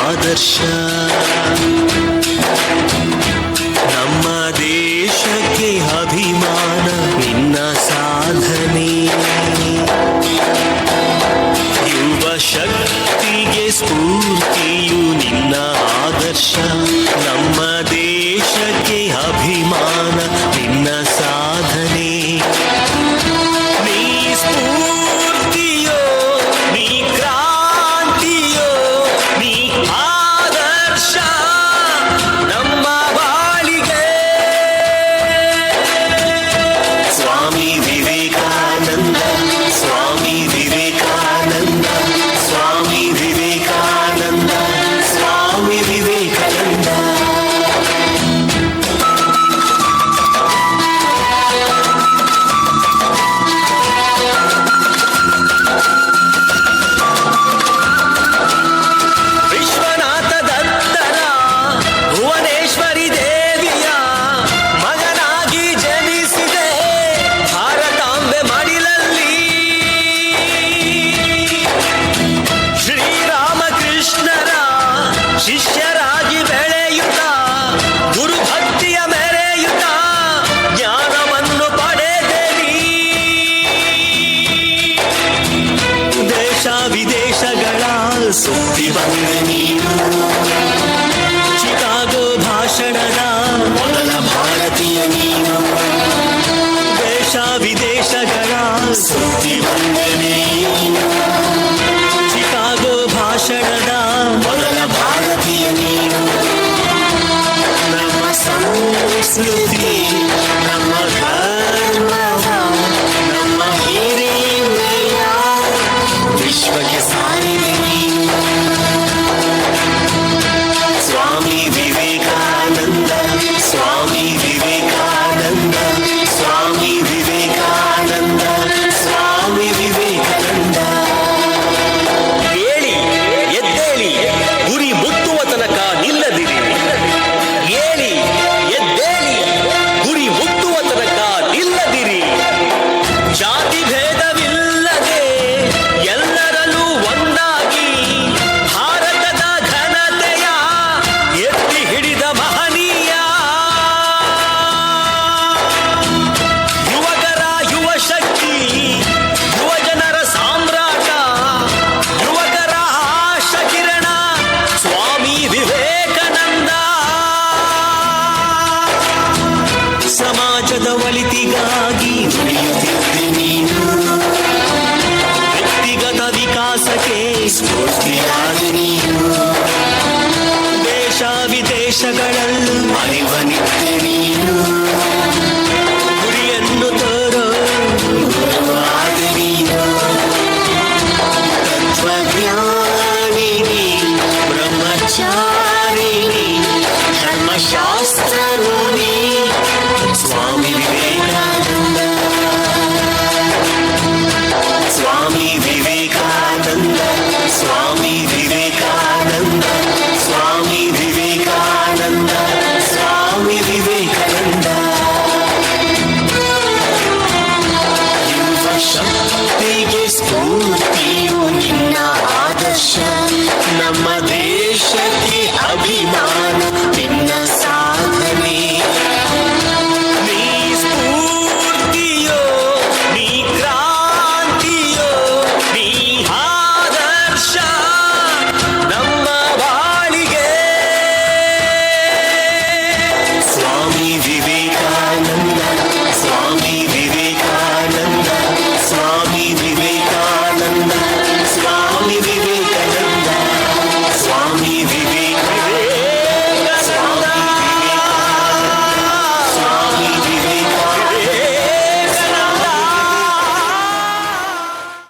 ಆದರ್ಶ. ನಮ್ಮ ದೇಶಕ್ಕೆ ಅಭಿಮಾನ ನಿನ್ನ ಸಾಧನೆ. ಯುವ ಶಕ್ತಿಗೆ ಸ್ಫೂರ್ತಿಯು ನಿನ್ನ ಆದರ್ಶ. ನಮ್ಮ ದೇಶಕ್ಕೆ ಅಭಿಮಾನ ನಿನ್ನ ಸಾಧನೆ. ನೀ ಸ್ಫೂರ್ತಿಯೋ, ನೀ ಕ್ರಾಂತಿಯೋ, ನೀ ಆದರ್ಶ ನಮ್ಮ ಬಾಳಿಗೆ. ಸ್ವಾಮಿ ವಿವೇಕಾನಂದ, ಸ್ವಾಮಿ ವಿವೇಕಾನಂದ, ಸ್ವಾಮಿ ವಿವೇಕಾನಂದ, ಸ್ವಾಮಿ ವಿವೇಕಾನಂದ. ವಿಶ್ವನಾಥ ದತ್ತರ ಭುವನೇಶ್ವರಿ ದೇವಿಯ ಮಗನಾಗಿ ಜನಿಸಿದೆ ಭಾರತಾಂಬೆ ಮಡಿಲಲ್ಲಿ. ಶ್ರೀರಾಮಕೃಷ್ಣರ ಶಿಷ್ಯರಾಗಿ ಬೆಳೆಯುತ್ತ ಗುರುಭಕ್ತಿಯ ಮೆರೆಯುತ್ತ ಜ್ಞಾನವನ್ನು ಪಡೆದೆನಿ. ದೇಶ ವಿದೇಶಗಳ ಸುತ್ತಿ ಬಂದೆ ನೀನು. ಚಿಕಾಗೋ ಭಾಷಣದ ಮೊದಲ ಭಾರತೀಯ ನೀನು. ದೇಶ ವಿದೇಶಗಳ ಸುತ್ತಿ ಬಂದೆ ನೀನು. ಚಿಕಾಗೋ ಭಾಷಣದ ಮೊದಲ ಭಾರತೀಯ ನೀನು. ನಮ್ಮ ಸಂಸ್ಕೃತಿ, ನಮ್ಮ ಧರ್ಮವ, ನಮ್ಮ ಹಿರಿಮೆಯ ವಿಶ್ವಕ್ಕೆ ಸಾರಿದೆ ನೀನು. ಸ್ವಾಮಿ ವಿವೇಕಾನಂದ, ಸ್ವಾಮಿ ವಿವೇಕಾನಂದ, ಸ್ವಾಮಿ ವಿವೇಕಾನಂದ, ಸ್ವಾಮಿ ವಿವೇಕಾನಂದ. ಏಳಿ ಎದ್ದೇಳಿ, ಗುರಿ ಮುಟ್ಟುವ ತನಕ ನಿಲ್ಲದಿರಿ. ಏಳಿ ಎದ್ದೇಳಿ, ಗುರಿ ಮುಟ್ಟುವ ತನಕ ನಿಲ್ಲದಿರಿ. ಜಾತಿ ಭೇದವಿಲ್ಲದೆ ಎಲ್ಲರಲ್ಲೂ ಒಂದಾಗಿ ಭಾರತದ ಘನತೆಯ ಎತ್ತಿ ಹಿಡಿದ ಮಹನೀಯ. ಯುವಕರ ಯುವ ಶಕ್ತಿ, ಯುವಜನರ ಸಾಮ್ರಾಟ, ಯುವಕರ ಆಶ ಕಿರಣ ಸ್ವಾಮಿ ವಿವೇಕಾನಂದ. ಸಮಾಜದ ಒಳಿತಿಗಾಗಿ ದುಡಿಯುತ್ತಿದ್ದೆ ನೀನು. ವ್ಯಕ್ತಿಗತ ವಿಕಾಸಕ್ಕೆ ಸ್ಫೂರ್ತಿಯಾದ ನೀನು. ದೇಶ ವಿದೇಶಗಳಲ್ಲೂ ಅರಿವನಿದ್ದೆ ನೀನು. ಗುರಿಯನ್ನು ತೋರೋ ಗುರುವಾದ ನೀನು. ತತ್ವಜ್ಞಾನಿನಿ, ಬ್ರಹ್ಮಚಾರಿಣಿ, ಧರ್ಮಶಾಸ್ತ್ರನಿ ಸ್ವಾಮಿ ವಿವೇಕಾನಂದ. ಸ್ವಾಮಿ ವಿವೇಕಾನಂದ, ಸ್ವಾಮಿ ವಿವೇಕಾನಂದ, ಸ್ವಾಮಿ ವಿವೇಕಾನಂದ, ಸ್ವಾಮಿ ವಿವೇಕಾನಂದ. ಯುವ ಶಕ್ತಿಗೆ ಸ್ಫೂರ್ತಿಯು ನಿನ್ನ ಆದರ್ಶ. ನಮ್ಮ